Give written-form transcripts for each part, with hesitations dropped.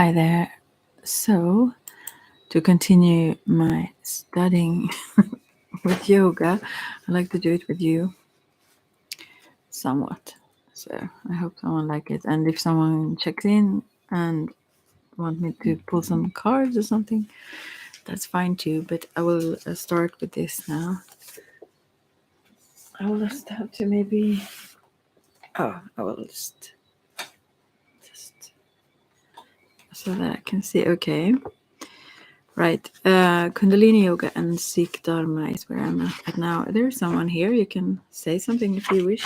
Hi there. So, to continue my studying with yoga, I like to do it with you somewhat. So, I hope someone like it. And if someone checks in and want me to pull some cards or something, that's fine too. But I will start with this now. I will just have to maybe. Oh, I will just so that I can see. Okay. Right. Kundalini Yoga and Sikh Dharma is where I'm at now. There's someone here. You can say something if you wish.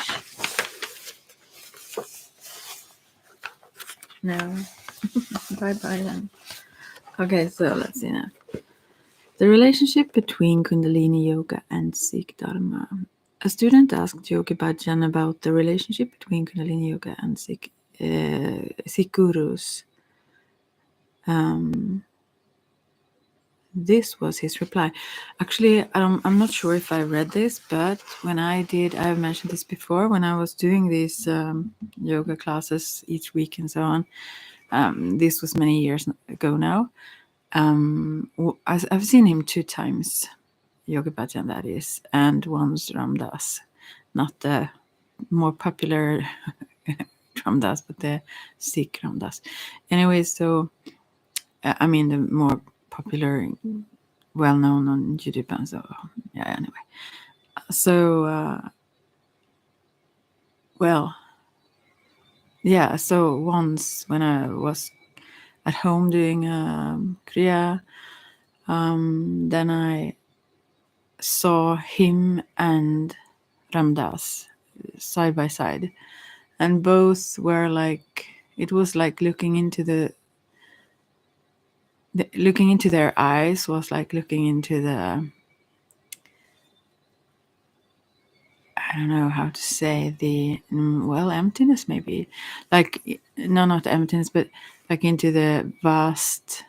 No. Bye-bye then. Okay, so let's see now. The relationship between Kundalini Yoga and Sikh Dharma. A student asked Yogi Bhajan about the relationship between Kundalini Yoga and Sikh gurus. This was his reply. Actually, I'm not sure if I read this, but when I did, I've mentioned this before, when I was doing these yoga classes each week and so on, this was many years ago now. I've seen him 2 times, Yogi Bhajan that is, and once Ram Dass, not the more popular Ram Dass, but the Sikh Ram Dass. Anyway, so, I mean the more popular, well known on YouTube and so yeah. Anyway, so well, yeah. So once when I was at home doing Kriya, then I saw him and Ram Dass side by side, and both were like, it was like looking into looking into their eyes was like looking into the, I don't know how to say, the well, emptiness maybe, like, no, not emptiness, but like into the vast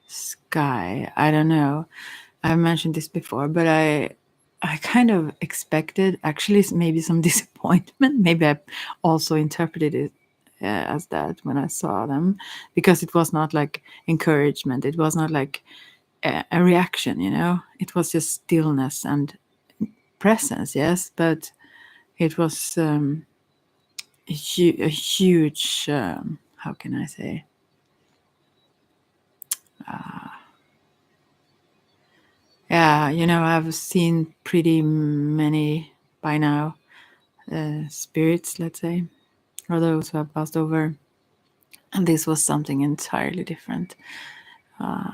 sky. I don't know. I've mentioned this before, but I kind of expected, actually, maybe some disappointment. Maybe I also interpreted it as that when I saw them, because it was not like encouragement. It was not like a reaction, you know. It was just stillness and presence, yes, but it was a huge, how can I say, yeah, you know, I've seen pretty many by now spirits, let's say, or those who have passed over, and this was something entirely different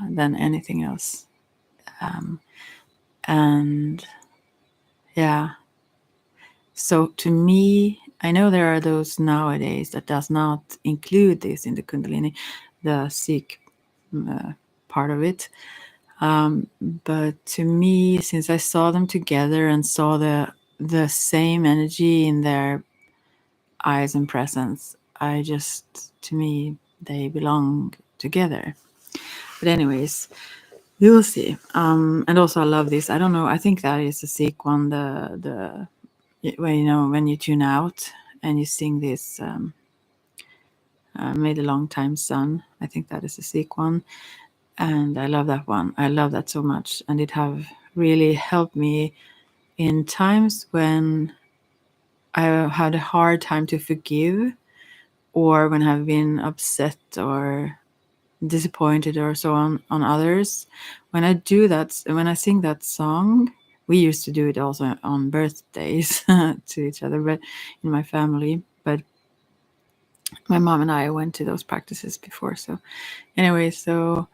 than anything else. And yeah, so to me, I know there are those nowadays that does not include this in the Kundalini, the Sikh part of it. But to me, since I saw them together and saw the same energy in their eyes and presence, to me, they belong together. But anyways, we will see. And also I love this. I don't know. I think that is a Sikh one. The when, you know, when you tune out and you sing this "May the long time sun." I think that is a Sikh one, and I love that one. I love that so much, and it have really helped me in times when I had a hard time to forgive, or when I've been upset or disappointed or so on others. When I do that, when I sing that song, we used to do it also on birthdays to each other, but in my family. But my mom and I went to those practices before. So anyway, so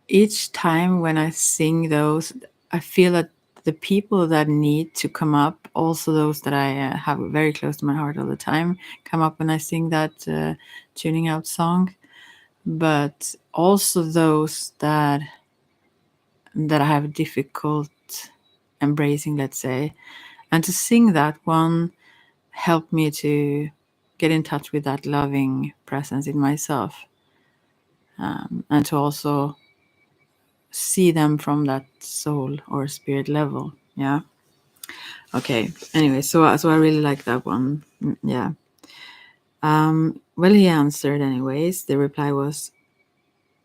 each time when I sing those, I feel that the people that need to come up, also those that I have very close to my heart all the time, come up when I sing that tuning out song. But also those that I have difficult embracing, let's say, and to sing that one helped me to get in touch with that loving presence in myself, and to also see them from that soul or spirit level. Yeah. Okay. Anyway, so I really like that one. Yeah. Well, he answered anyways. The reply was,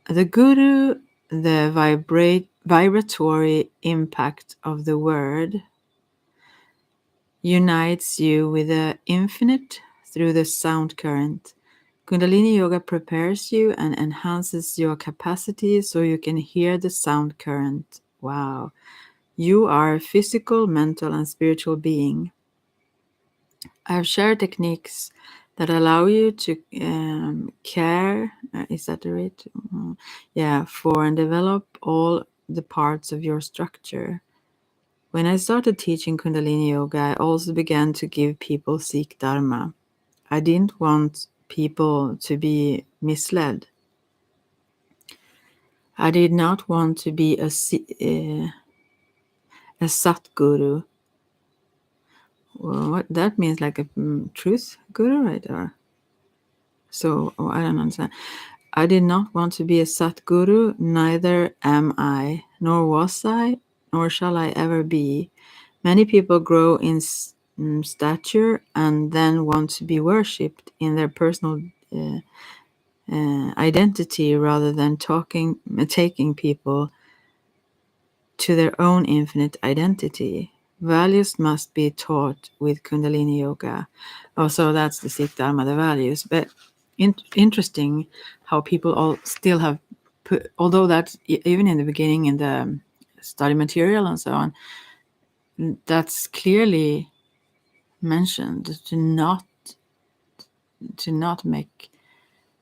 the guru, the vibratory impact of the word, unites you with the infinite through the sound current. Kundalini Yoga prepares you and enhances your capacity so you can hear the sound current. Wow. You are a physical, mental, and spiritual being. I have shared techniques that allow you to care, is that the right? Yeah, for and develop all the parts of your structure. When I started teaching Kundalini Yoga, I also began to give people Sikh Dharma. I didn't want people to be misled. I did not want to be a Satguru. Well, what that means, like a truth guru, right? Or so I don't understand. I did not want to be a Satguru, neither am I, nor was I, nor shall I ever be. Many people grow in stature and then want to be worshipped in their personal identity rather than taking people to their own infinite identity. Values must be taught with Kundalini Yoga. Oh, so that's the Sikh Dharma, the values. But interesting how people all still have put, although that's even in the beginning in the study material and so on, that's clearly mentioned to not make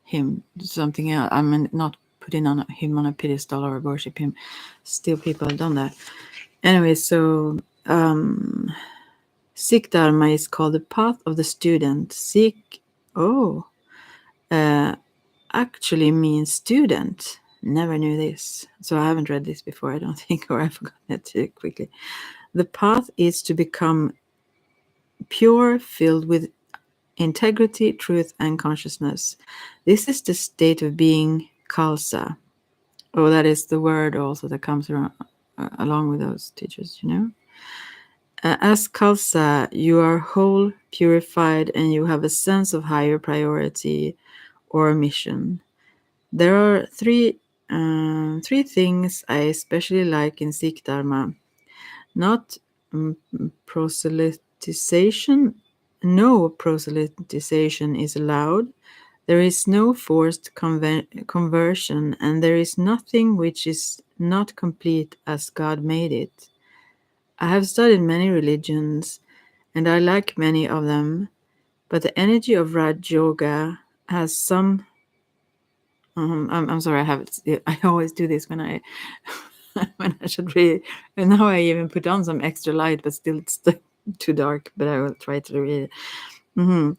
him something else. I mean, not putting him on a pedestal or worship him. Still, people have done that. Anyway, so Sikh Dharma is called the path of the student. Sikh, actually means student. Never knew this. So I haven't read this before, I don't think, or I forgot it too quickly. The path is to become pure, filled with integrity, truth, and consciousness. This is the state of being Khalsa. Oh, that is the word also that comes around, along with those teachers, you know? As Khalsa, you are whole, purified, and you have a sense of higher priority or mission. There are three things I especially like in Sikh Dharma. Not proselytization. No proselytization is allowed. There is no forced conversion, and there is nothing which is not complete as God made it. I have studied many religions, and I like many of them, but the energy of Raj Yoga has some. I'm sorry, I always do this when I when I should read. And now I even put on some extra light, but still it's too dark. But I will try to read it.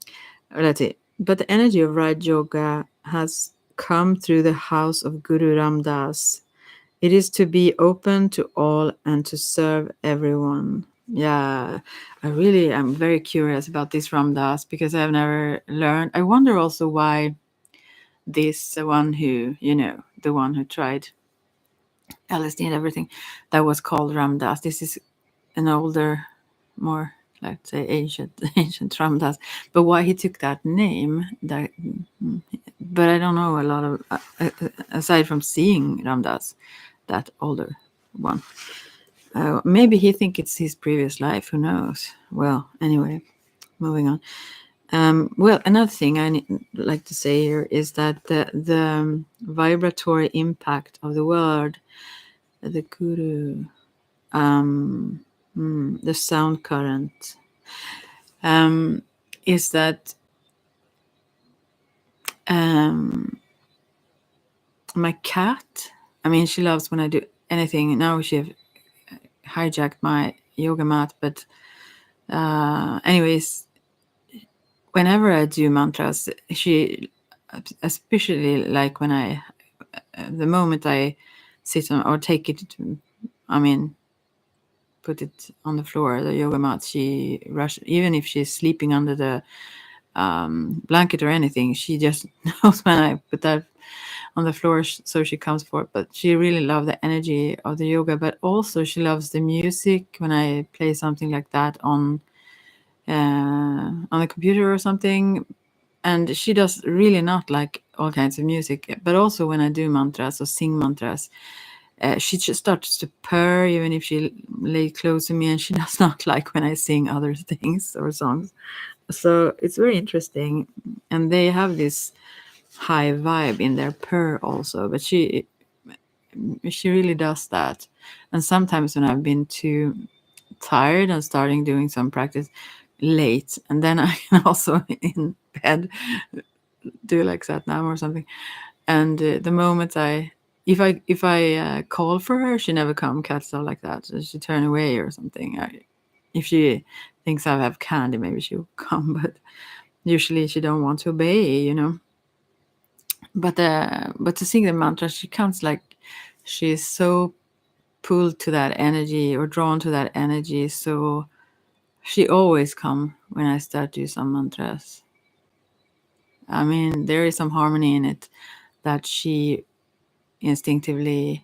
Let's see. But the energy of Raj Yoga has come through the house of Guru Ram Das. It is to be open to all and to serve everyone. Yeah, I'm very curious about this Ram Das because I've never learned. I wonder also why this one who, the one who tried LSD and everything, that was called Ram Das. This is an older, more, let's say, ancient Ram Das. But why he took that name, but I don't know a lot of, aside from seeing Ram Das, that older one. Maybe he think it's his previous life. Who knows? Well, anyway, moving on. Well, another thing I like to say here is that the vibratory impact of the word, the guru, the sound current, is that my cat, I mean, she loves when I do anything. Now she hijacked my yoga mat, but anyways, whenever I do mantras, she, especially like when the moment I sit on or take it, put it on the floor, the yoga mat, she rushes, even if she's sleeping under the blanket or anything, she just knows when I put that on the floor, so she comes forward. But she really loves the energy of the yoga, but also she loves the music when I play something like that on the computer or something. and she does really not like all kinds of music. But also when I do mantras or sing mantras, she just starts to purr even if she lay close to me, and she does not like when I sing other things or songs. So it's very interesting, and they have this high vibe in their purr also. But she really does that. And sometimes when I've been too tired and starting doing some practice late, and then I can also in bed do like Satnam or something. And the moment if I call for her, she never come. Cats are like that. So she turn away or something. If she thinks I have candy, maybe she'll come. But usually she don't want to obey, you know. But to sing the mantra, she comes like she's so pulled to that energy or drawn to that energy. So she always come when I start to do some mantras. I mean, there is some harmony in it that she instinctively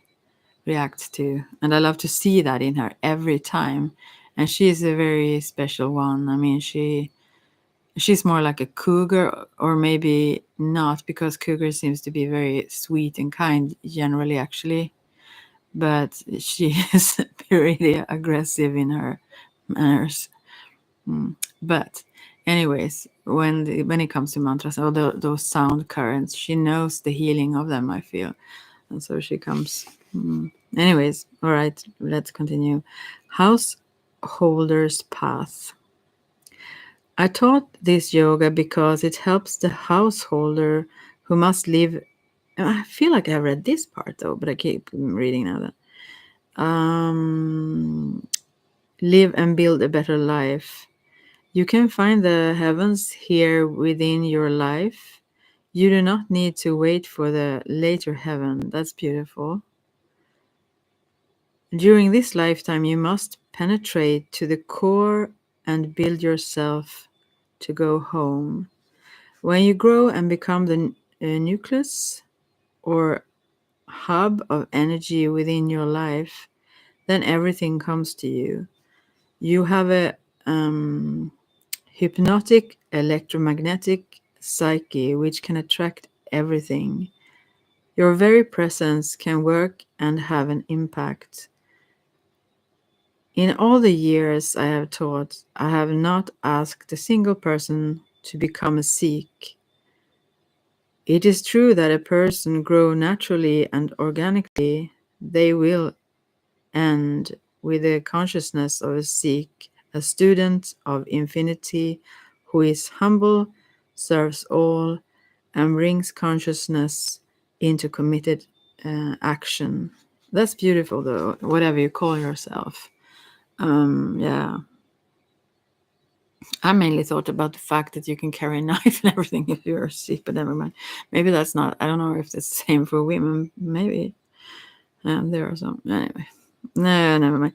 reacts to, and I love to see that in her every time. And she is a very special one. I mean, she's more like a cougar, or maybe not, because cougar seems to be very sweet and kind generally, actually. But she is really aggressive in her manners. But anyways, when it comes to mantras or those sound currents, she knows the healing of them, I feel. And so she comes. Anyways, all right, let's continue. Householder's path. I taught this yoga because it helps the householder who must live. I feel like I read this part though, but I keep reading now. Live and build a better life. You can find the heavens here within your life. You do not need to wait for the later heaven. That's beautiful. During this lifetime, you must penetrate to the core and build yourself to go home. When you grow and become the nucleus or hub of energy within your life, then everything comes to you. You have a hypnotic electromagnetic psyche which can attract everything. Your very presence can work and have an impact. In all the years I have taught, I have not asked a single person to become a Sikh. It is true that a person grow naturally and organically, they will end with the consciousness of a Sikh, a student of infinity who is humble, serves all, and brings consciousness into committed action. That's beautiful, though, whatever you call yourself. Yeah. I mainly thought about the fact that you can carry a knife and everything if you're a Sikh, but never mind. Maybe that's not, I don't know if it's the same for women. Maybe. There are some. Anyway. No, never mind.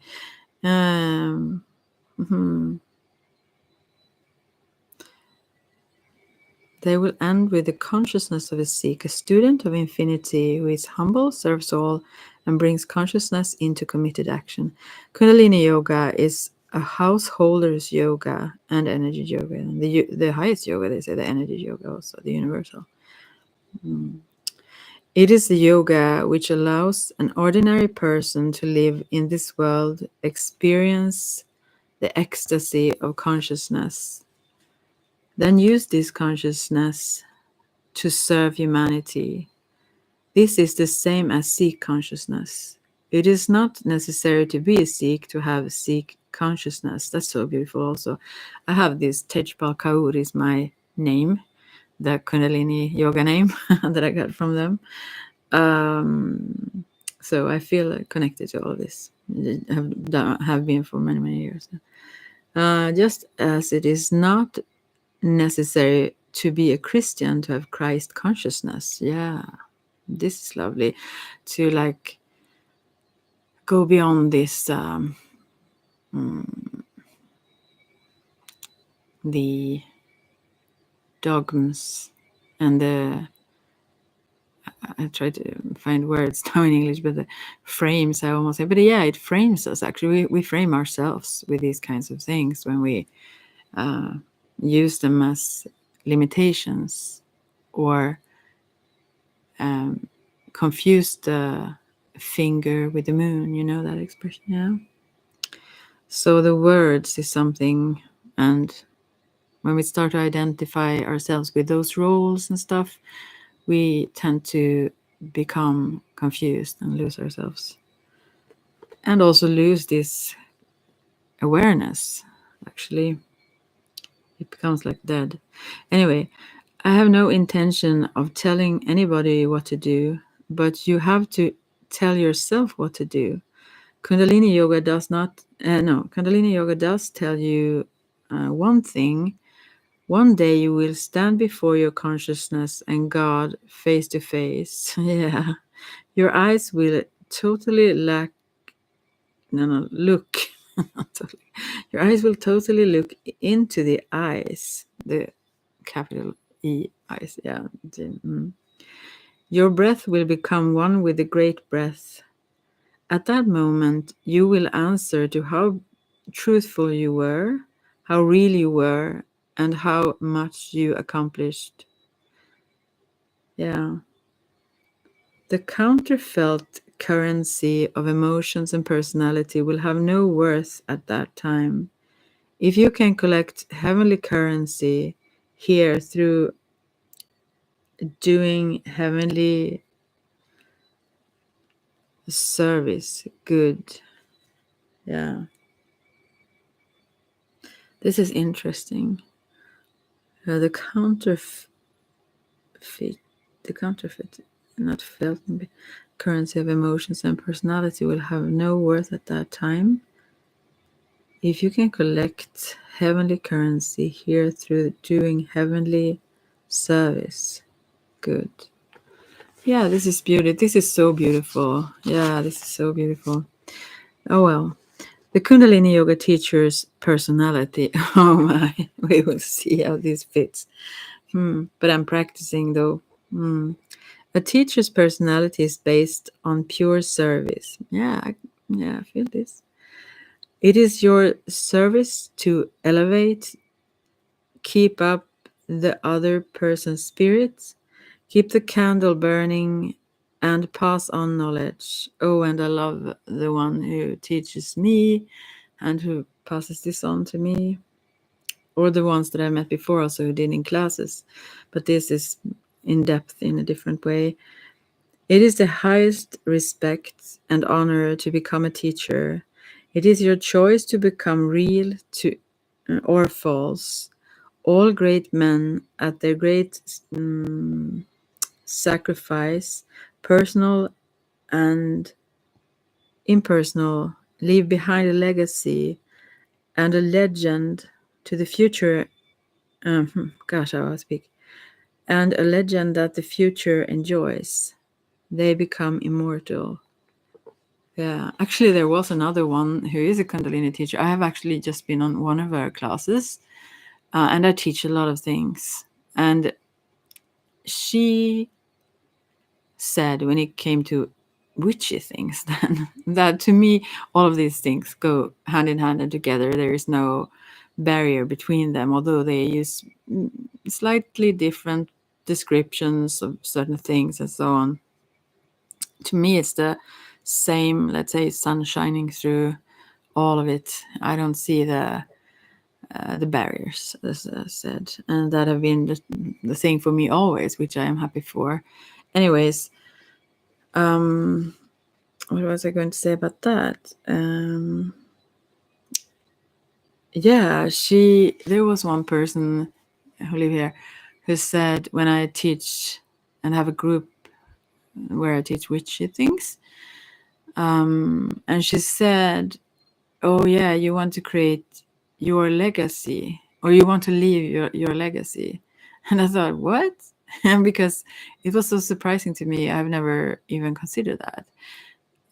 They will end with the consciousness of a Sikh, a student of infinity who is humble, serves all, and brings consciousness into committed action. Kundalini Yoga is a householder's yoga and energy yoga. And the highest yoga, they say, the energy yoga also, the universal. It is the yoga which allows an ordinary person to live in this world, experience the ecstasy of consciousness, then use this consciousness to serve humanity. This is the same as Sikh consciousness. It is not necessary to be a Sikh to have Sikh consciousness. That's so beautiful also. I have this Tejpal Kaur is my name, the Kundalini yoga name that I got from them. So I feel connected to all of this. Have been for many, many years. Just as it is not necessary to be a Christian to have Christ consciousness. Yeah, this is lovely to like go beyond this the dogmas and the I try to find words now in English, but the frames I almost say. But yeah, it frames us actually. We frame ourselves with these kinds of things when we use them as limitations or confuse the finger with the moon. You know that expression, yeah? So the words is something, and when we start to identify ourselves with those roles and stuff, we tend to become confused and lose ourselves. And also lose this awareness, actually. It becomes like dead. Anyway, I have no intention of telling anybody what to do, but you have to tell yourself what to do. Kundalini yoga does not, no, Kundalini yoga does tell you one thing. One day you will stand before your consciousness and God face to face. Yeah. Your eyes will totally look. Not totally. Your eyes will totally look into the eyes, the capital E eyes. Yeah. Your breath will become one with the great breath. At that moment, you will answer to how truthful you were, how real you were, and how much you accomplished. Yeah. The counterfeit currency of emotions and personality will have no worth at that time. If you can collect heavenly currency here through doing heavenly service, good. Yeah. This is interesting. The counterfeit, not felt currency of emotions and personality will have no worth at that time. If you can collect heavenly currency here through doing heavenly service, good. Yeah, this is beautiful. This is so beautiful. Yeah, this is so beautiful. Oh well. The Kundalini Yoga teacher's personality. Oh my, we will see how this fits. But I'm practicing though. A teacher's personality is based on pure service. Yeah, I feel this. It is your service to elevate, keep up the other person's spirit, keep the candle burning, and pass on knowledge. Oh, and I love the one who teaches me and who passes this on to me, or the ones that I met before also who did in classes. But this is in depth in a different way. It is the highest respect and honor to become a teacher. It is your choice to become real to or false. All great men at their great sacrifice, personal and impersonal, leave behind a legacy and a legend to the future. How I speak. And a legend that the future enjoys. They become immortal. Yeah, actually, there was another one who is a Kundalini teacher. I have actually just been on one of her classes, and I teach a lot of things. And she said, when it came to witchy things, then that to me, all of these things go hand in hand and together. There is no barrier between them, although they use slightly different descriptions of certain things and so on. To me, it's the same, let's say, sun shining through all of it. I don't see the barriers, as I said, and that have been the thing for me always, which I am happy for. Anyways, what was I going to say about that? Yeah, there was one person who live here who said, when I teach and have a group where I teach witchy things, and she said, oh yeah, you want to create your legacy, or you want to leave your legacy. And I thought, what? And because it was so surprising to me, I've never even considered that.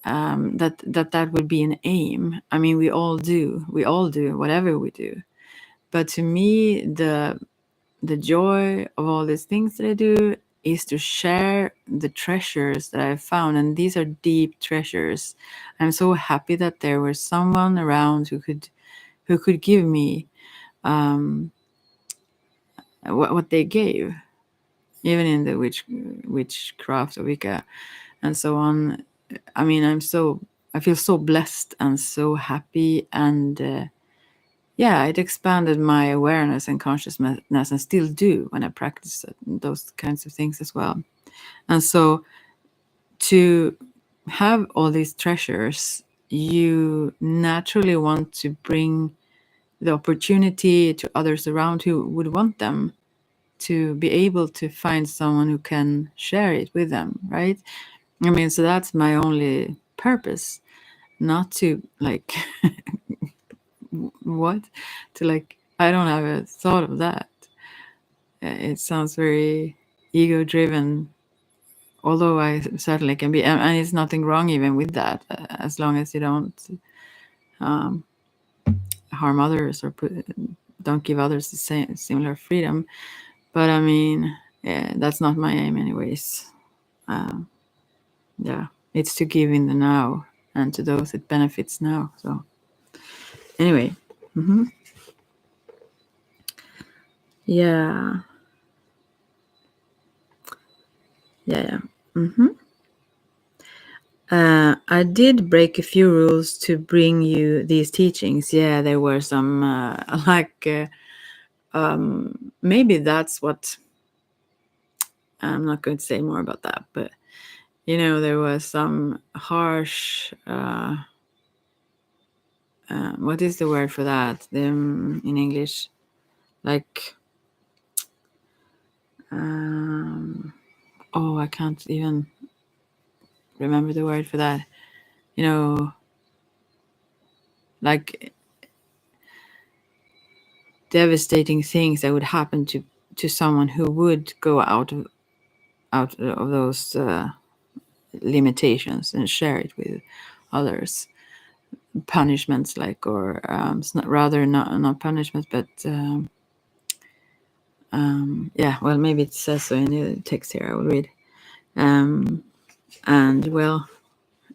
That would be an aim. I mean, we all do whatever we do. But to me, the joy of all these things that I do is to share the treasures that I've found, and these are deep treasures. I'm so happy that there was someone around who could give me what they gave, even in the witchcraft or Wicca and so on. I mean, I feel so blessed and so happy, and yeah, it expanded my awareness and consciousness, and still do when I practice those kinds of things as well. And so to have all these treasures, you naturally want to bring the opportunity to others around who would want them, to be able to find someone who can share it with them, right? I mean, so that's my only purpose, not to like what to like. I don't have a thought of that. It sounds very ego driven, although I certainly can be, and it's nothing wrong even with that, as long as you don't um, harm others or don't give others the same similar freedom. But I mean, yeah, that's not my aim, anyways. Um, yeah, it's to give in the now, and to those it benefits now. So anyway, yeah, yeah. I did break a few rules to bring you these teachings. Yeah, there were some maybe that's what, I'm not going to say more about that, but there was some harsh what is the word for that in English, like oh, I can't even remember the word for that, like devastating things that would happen to someone who would go out of those limitations and share it with others. Punishments, like, or it's not, rather not punishments, but yeah, well, maybe it says so in the text here. I will read. And well,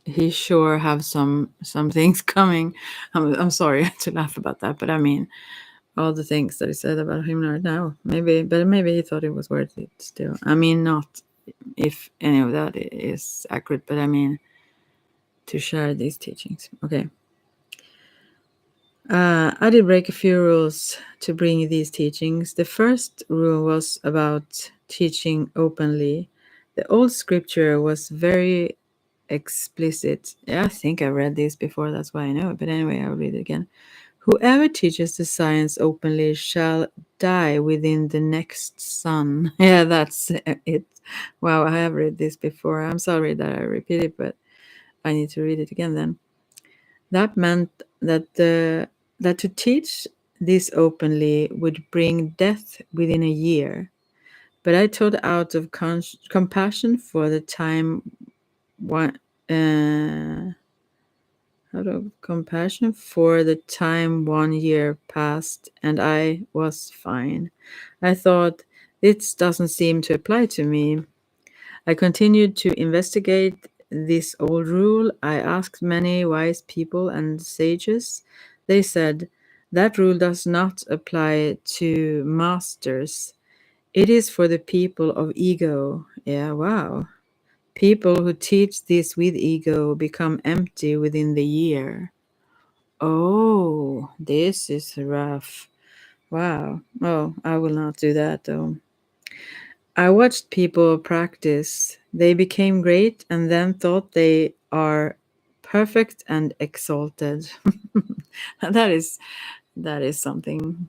he sure have some things coming. I'm sorry to laugh about that, but I mean, all the things that he said about him right now, maybe he thought it was worth it still. I mean, not if any of that is accurate, but I mean, to share these teachings. Okay. I did break a few rules to bring you these teachings. The first rule was about teaching openly. The old scripture was very explicit. Yeah, I think I read this before, that's why I know it. But anyway, I'll read it again. Whoever teaches the science openly shall die within the next sun. Yeah, that's it. Wow, I have read this before. I'm sorry that I repeat it, but I need to read it again then. That meant that to teach this openly would bring death within a year. But I taught out of compassion for the time one out of compassion for the time 1 year passed, and I was fine. I thought, this doesn't seem to apply to me. I continued to investigate this old rule. I asked many wise people and sages. They said, that rule does not apply to masters. It is for the people of ego. Yeah, wow. People who teach this with ego become empty within the year. Oh, this is rough. Wow. Oh, I will not do that though. I watched people practice. They became great and then thought they are perfect and exalted. that is something.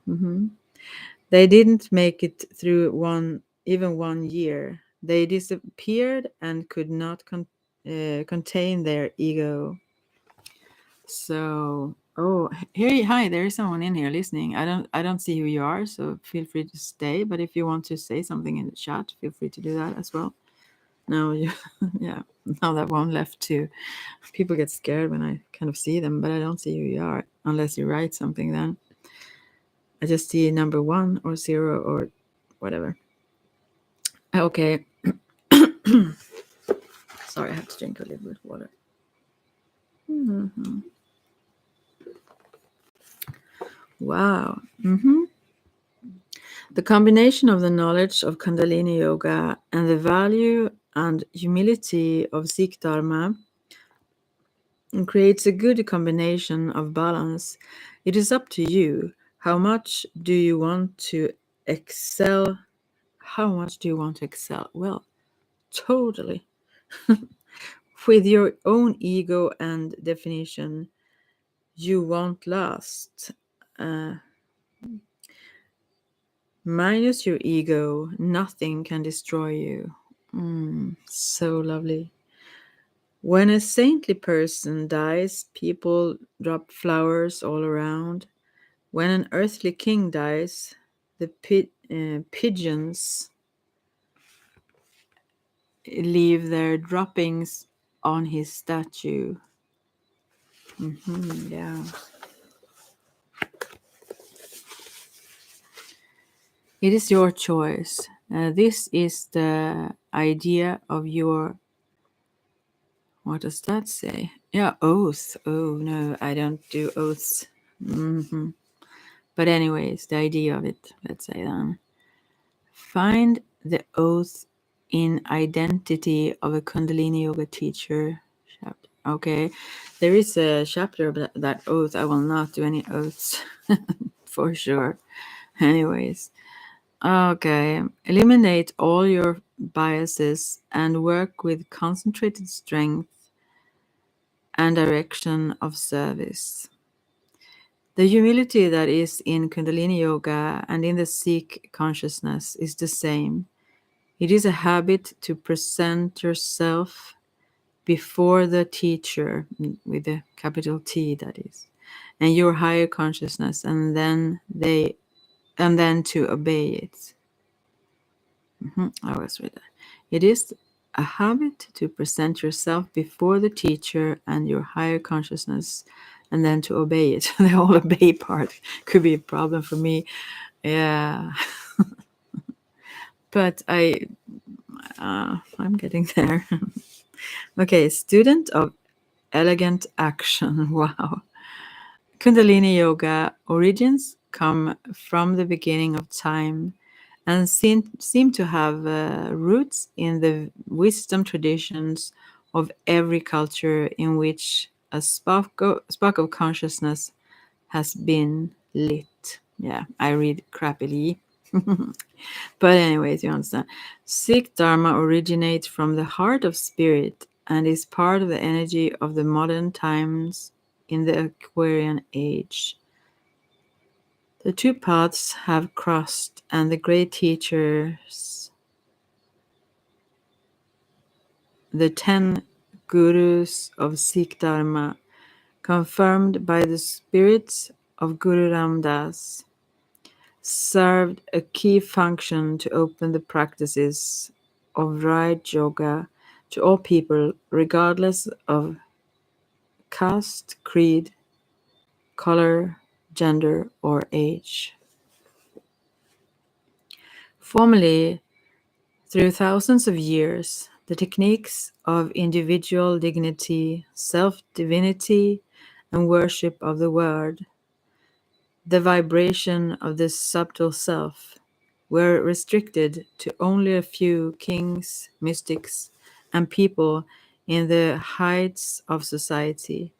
They didn't make it through even 1 year. They disappeared and could not contain their ego. So, oh, here, hi, there is someone in here listening. I don't see who you are, so feel free to stay. But if you want to say something in the chat, feel free to do that as well. Now you, yeah, now that one left too. People get scared when I kind of see them, but I don't see who you are unless you write something. Then I just see number 1 or 0 or whatever. Okay. Sorry, I have to drink a little bit of water. Wow. The combination of the knowledge of Kundalini Yoga and the value and humility of Sikh Dharma creates a good combination of balance. It is up to you. How much do you want to excel? How much do you want to excel? Well, totally. With your own ego and definition, you won't last. Minus your ego, nothing can destroy you. So lovely. When a saintly person dies, people drop flowers all around. When an earthly king dies, the pigeons leave their droppings on his statue. Yeah. It is your choice. This is the idea of your. What does that say? Yeah, oath. Oh, no, I don't do oaths. But, anyways, the idea of it, let's say then. Find the oath in identity of a Kundalini Yoga teacher. Okay, there is a chapter of that oath. I will not do any oaths for sure. Anyways, okay, eliminate all your biases and work with concentrated strength and direction of service. The humility that is in Kundalini Yoga and in the Sikh consciousness is the same. It is a habit to present yourself before the teacher, with a capital T, that is, and your higher consciousness, and then to obey it. I always read that. It is a habit to present yourself before the teacher and your higher consciousness, and then to obey it. The whole obey part could be a problem for me. Yeah. But I'm getting there. Okay, student of elegant action. Wow. Kundalini Yoga origins come from the beginning of time and seem to have roots in the wisdom traditions of every culture in which a spark of consciousness has been lit. Yeah, I read crappily. But anyways, you understand. Sikh Dharma originates from the heart of spirit and is part of the energy of the modern times in the Aquarian age. The two paths have crossed, and the great teachers, the 10 gurus of Sikh Dharma, confirmed by the spirits of Guru Ram Das, served a key function to open the practices of Raj Yoga to all people, regardless of caste, creed, color, gender, or age. Formerly, through thousands of years, the techniques of individual dignity, self-divinity, and worship of the Word, the vibration of the subtle self, were restricted to only a few kings, mystics, and people in the heights of society.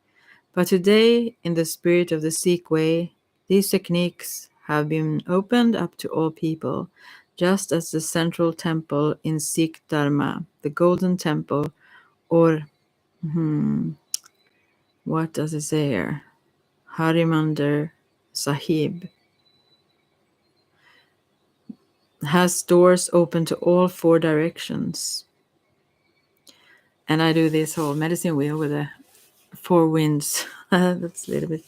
But today, in the spirit of the Sikh way, these techniques have been opened up to all people, just as the central temple in Sikh Dharma, the Golden Temple, or what does it say here? Harimandir Sahib, has doors open to all four directions. And I do this whole medicine wheel with the four winds. That's a little bit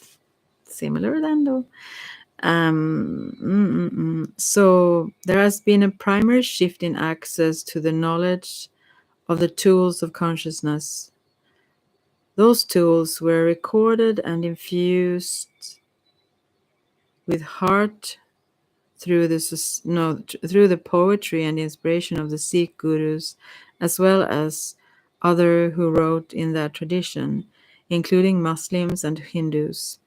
similar then, though. So there has been a primary shift in access to the knowledge of the tools of consciousness. Those tools were recorded and infused with heart through the poetry and inspiration of the Sikh gurus, as well as other who wrote in that tradition, including Muslims and Hindus.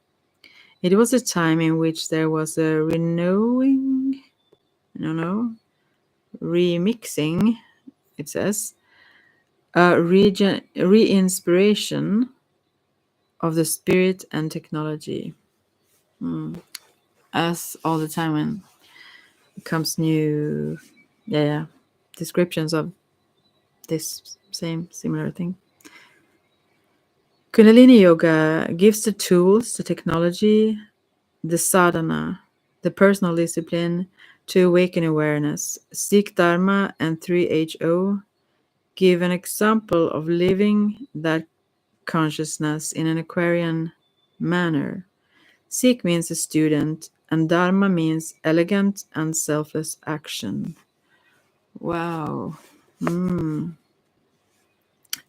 It was a time in which there was a renewing remixing, it says, a re-inspiration of the spirit and technology. As all the time when it comes new descriptions of this same similar thing. Kundalini Yoga gives the tools, the technology, the sadhana, the personal discipline to awaken awareness. Sikh Dharma and 3HO give an example of living that consciousness in an Aquarian manner. Sikh means a student, and Dharma means elegant and selfless action. Wow.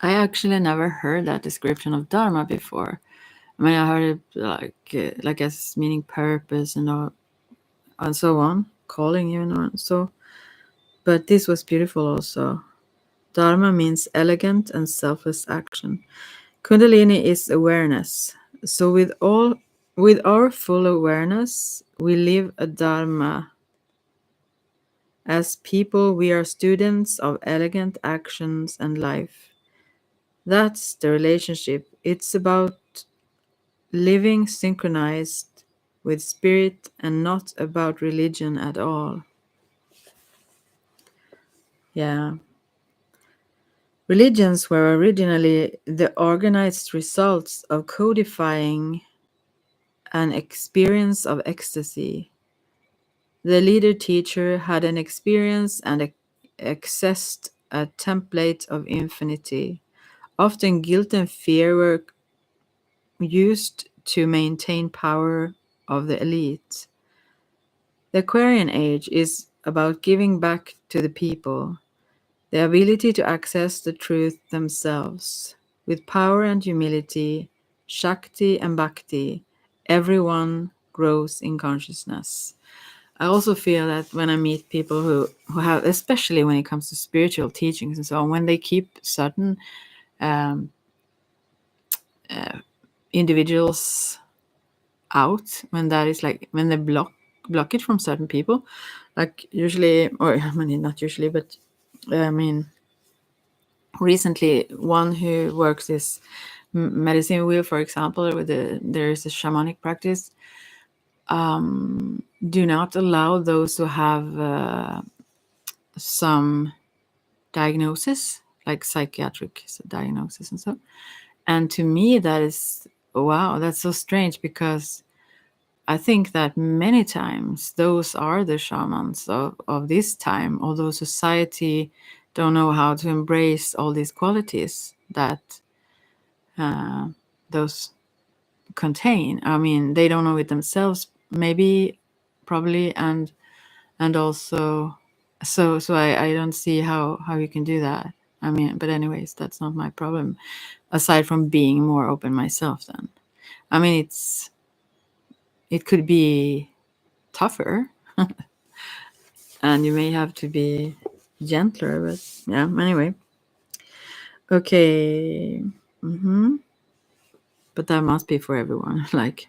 I actually never heard that description of Dharma before. I mean, I heard it like as meaning purpose and so on, calling even on so. But this was beautiful also. Dharma means elegant and selfless action. Kundalini is awareness. So with our full awareness, we live a Dharma. As people, we are students of elegant actions and life. That's the relationship. It's about living synchronized with spirit and not about religion at all. Yeah. Religions were originally the organized results of codifying an experience of ecstasy. The leader teacher had an experience and accessed a template of infinity. Often guilt and fear were used to maintain power of the elite. The Aquarian Age is about giving back to the people, the ability to access the truth themselves. With power and humility, Shakti and Bhakti, everyone grows in consciousness. I also feel that when I meet people who have, especially when it comes to spiritual teachings and so on, when they keep certain um, individuals out, when that is like when they block it from certain people, like usually, or I mean not usually, but I mean recently one who works this medicine wheel, for example, with there is a shamanic practice. Do not allow those who have some diagnosis, like psychiatric diagnosis and so. And to me, that is, wow, that's so strange, because I think that many times those are the shamans of this time, although society don't know how to embrace all these qualities that those contain. I mean, they don't know it themselves, maybe, probably, and also, so I don't see how you can do that. I mean, but anyways, that's not my problem. Aside from being more open myself, then I mean, it could be tougher, and you may have to be gentler. But yeah, anyway, okay. But that must be for everyone. Like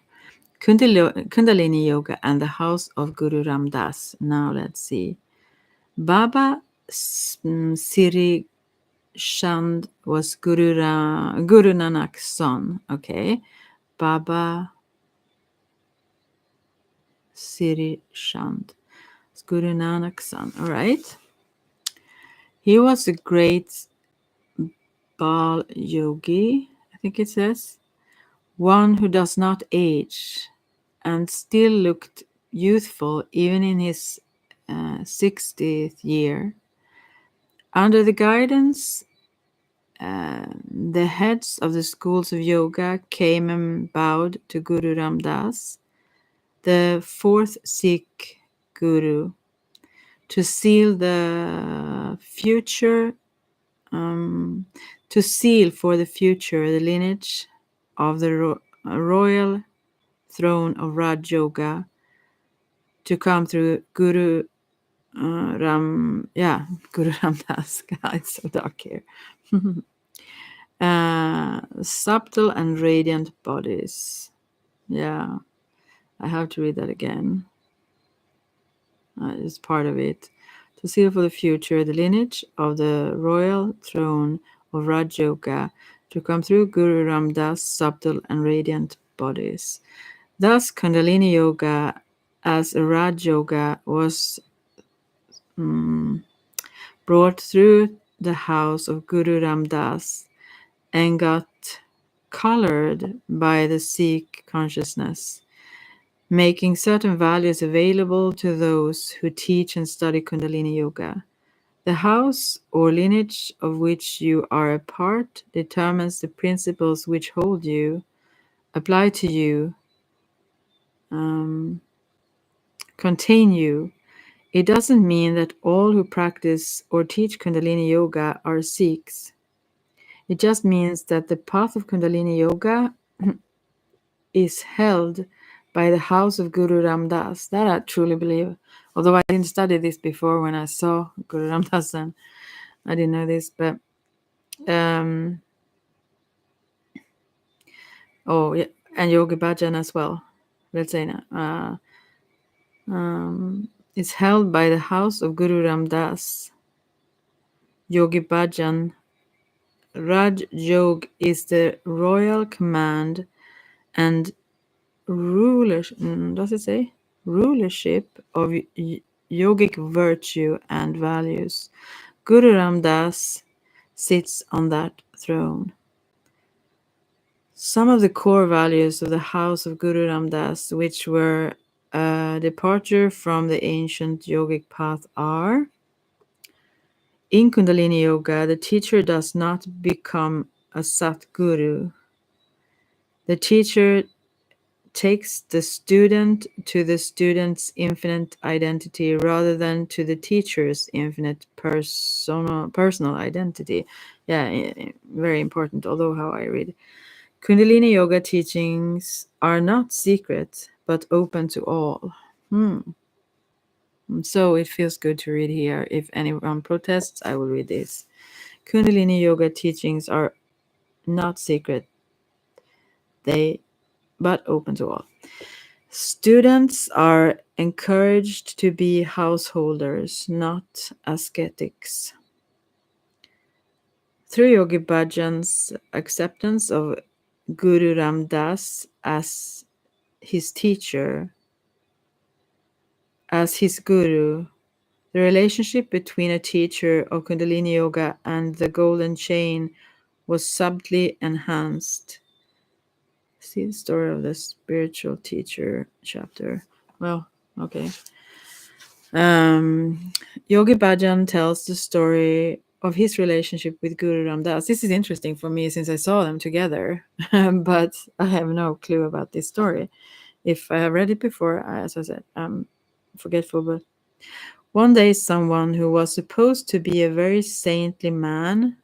Kundalini Yoga and the House of Guru Ram Das. Now let's see. Baba Siri Chand was Guru Nanak's son. Okay. Baba Siri Chand. Guru Nanak's son. All right. He was a great Bal Yogi, I think it says. One who does not age and still looked youthful even in his 60th year. Under the guidance, the heads of the schools of yoga came and bowed to Guru Ram Das, the fourth Sikh guru, to seal the future, to seal for the future the lineage of the royal throne of Raj Yoga to come through Guru Guru Ram Das. God, it's so dark here. Subtle and radiant bodies. Yeah, I have to read that again. is part of it. To seal for the future the lineage of the royal throne of Raj Yoga to come through Guru Ram Das' subtle and radiant bodies. Thus, Kundalini Yoga as a Raj Yoga was brought through the house of Guru Ram Das and got colored by the Sikh consciousness, making certain values available to those who teach and study Kundalini Yoga. The house or lineage of which you are a part determines the principles which hold you, apply to you, contain you. It doesn't mean that all who practice or teach Kundalini Yoga are Sikhs. It just means that the path of Kundalini Yoga is held by the house of Guru Ram Das. That I truly believe. Although I didn't study this before when I saw Guru Ram Das, and I didn't know this, but oh yeah, and Yogi Bhajan as well. Let's say now. It's held by the house of Guru Ram Das. Yogi Bhajan Raj Yog is the royal command and does it say? Rulership of yogic virtue and values. Guru Ram Das sits on that throne. Some of the core values of the house of Guru Ram Das, which were a departure from the ancient yogic path, are: in Kundalini Yoga, the teacher does not become a Satguru. The teacher takes the student to the student's infinite identity rather than to the teacher's infinite personal identity. Yeah, very important, although how I read. Kundalini Yoga teachings are not secret, but open to all. So it feels good to read here. If anyone protests, I will read this. Kundalini Yoga teachings are not secret, but open to all. Students are encouraged to be householders, not ascetics. Through Yogi Bhajan's acceptance of Guru Ram Das as his teacher, as his guru, the relationship between a teacher of Kundalini Yoga and the golden chain was subtly enhanced. See the story of the spiritual teacher chapter. Well, okay. Yogi Bhajan tells the story of his relationship with Guru Ram Das. This is interesting for me since I saw them together, but I have no clue about this story. If I have read it before, as I said, I'm forgetful, but one day someone who was supposed to be a very saintly man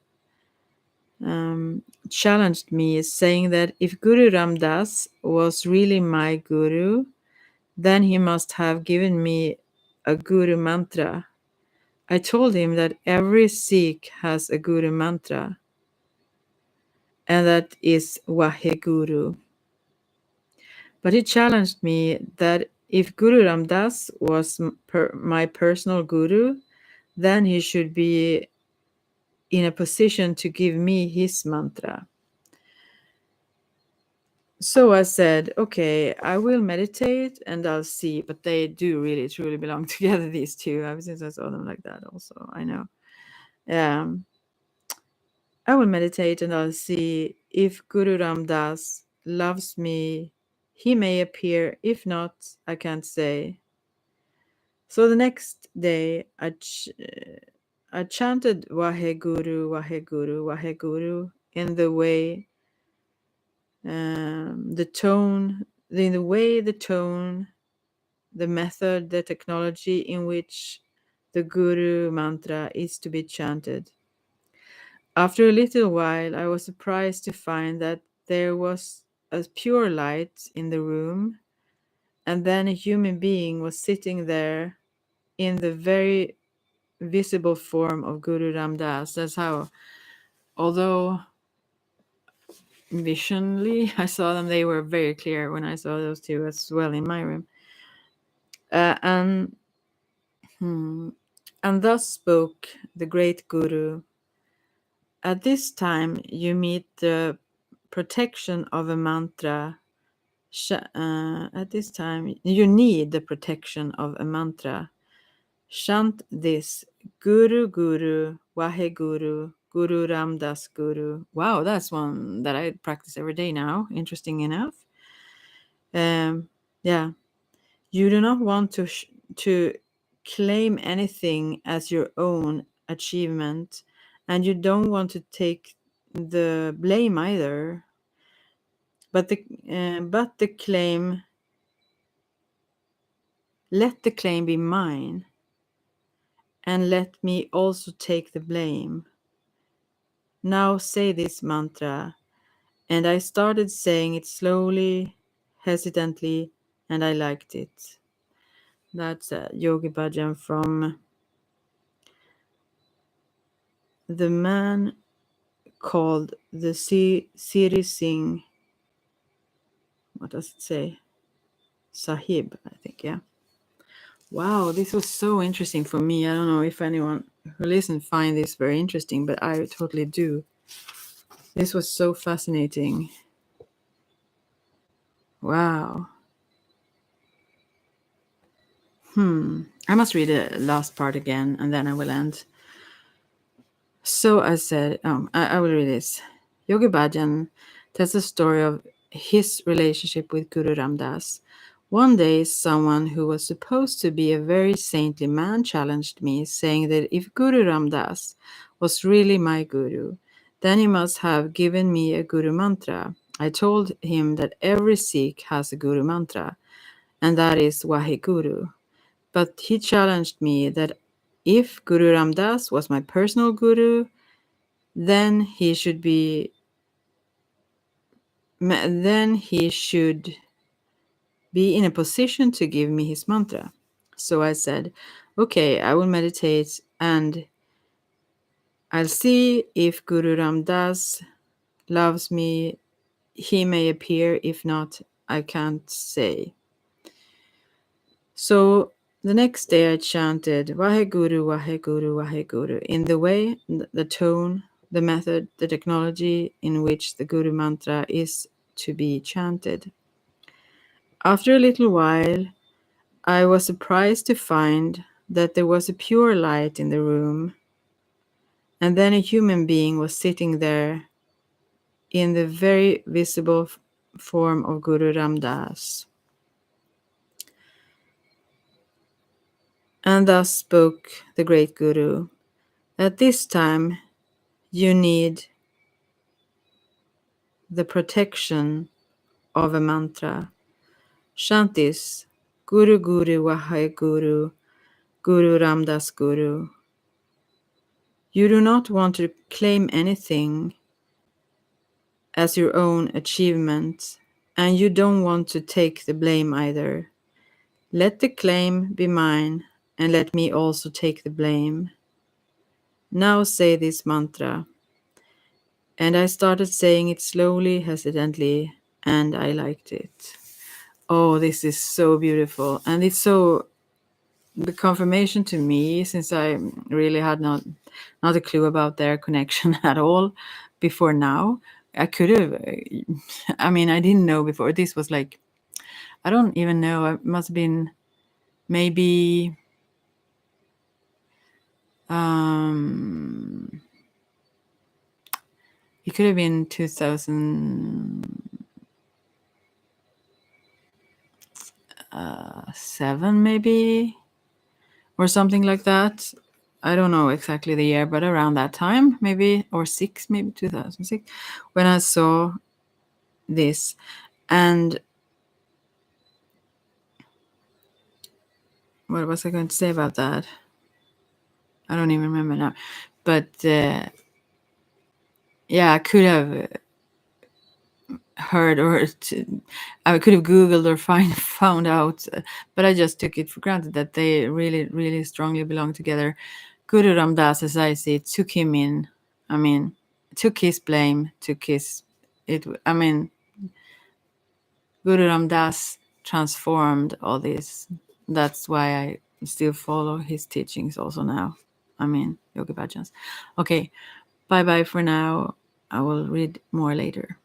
challenged me, saying that if Guru Ram Das was really my guru, then he must have given me a guru mantra. I told him that every Sikh has a guru mantra, and that is Waheguru. But he challenged me that if Guru Ram Das was my personal guru, then he should be in a position to give me his mantra. So I said, okay, I will meditate and I'll see. But they do really, truly belong together, these two, ever since I saw them like that also, I know. I will meditate and I'll see if Guru Ram Das loves me. He may appear. If not, I can't say. So the next day, I chanted Waheguru, Waheguru, Waheguru in the way, the tone, the method, the technology in which the Guru mantra is to be chanted. After a little while, I was surprised to find that there was a pure light in the room, and then a human being was sitting there in the very visible form of Guru Ram Das. That's how, although visionally I saw them, they were very clear when I saw those two as well in my room. And And thus spoke the great Guru. At this time, you meet the protection of a mantra. At this time, you need the protection of a mantra. Chant this: Guru Guru, Waheguru, Guru Ramdas Guru. Wow, that's one that I practice every day now, interesting enough. Yeah, you do not want to claim anything as your own achievement, and you don't want to take the blame either. But the claim, let the claim be mine, and let me also take the blame. Now say this mantra. And I started saying it slowly, hesitantly, and I liked it. That's a Yogi Bhajan from the man called the Siri Singh. What does it say? Sahib, I think, yeah. Wow, this was so interesting for me. I don't know if anyone who listens find this very interesting, but I totally do. This was so fascinating. Wow. I must read the last part again, and then I will end. So I said, I will read this. Yogi Bhajan tells the story of his relationship with Guru Ram Das. One day, someone who was supposed to be a very saintly man challenged me, saying that if Guru Ram Das was really my guru, then he must have given me a guru mantra. I told him that every Sikh has a guru mantra, and that is Waheguru. But he challenged me that if Guru Ram Das was my personal guru, then he should be in a position to give me his mantra. So I said, okay, I will meditate and I'll see if Guru Ram Das loves me. He may appear. If not, I can't say. So the next day I chanted Waheguru, Waheguru, Waheguru in the way, the tone, the method, the technology in which the Guru mantra is to be chanted. After a little while, I was surprised to find that there was a pure light in the room, and then a human being was sitting there in the very visible form of Guru Ram Das. And thus spoke the great Guru. At this time, you need the protection of a mantra. Chant this: Guru Guru Waheguru, Guru Ram Das Guru. You do not want to claim anything as your own achievement, and you don't want to take the blame either. Let the claim be mine, and let me also take the blame. Now say this mantra. And I started saying it slowly, hesitantly, and I liked it. Oh, this is so beautiful. And it's so the confirmation to me, since I really had not a clue about their connection at all before now. I could have, I mean, I didn't know before. This was like, I don't even know. It must have been maybe it could have been 2007 maybe, or something like that. I don't know exactly the year, but around that time, maybe, or maybe 2006, when I saw this. And what was I going to say about that? I don't even remember now. But yeah, I could have heard, or I could have Googled or found out, but I just took it for granted that they really, really strongly belong together. Guru Ram Das, as I see it, took him in. I mean, took his blame, took his it. I mean, Guru Ram Das transformed all this. That's why I still follow his teachings also now. I mean, Yogi Bhajans. Okay, bye bye for now. I will read more later.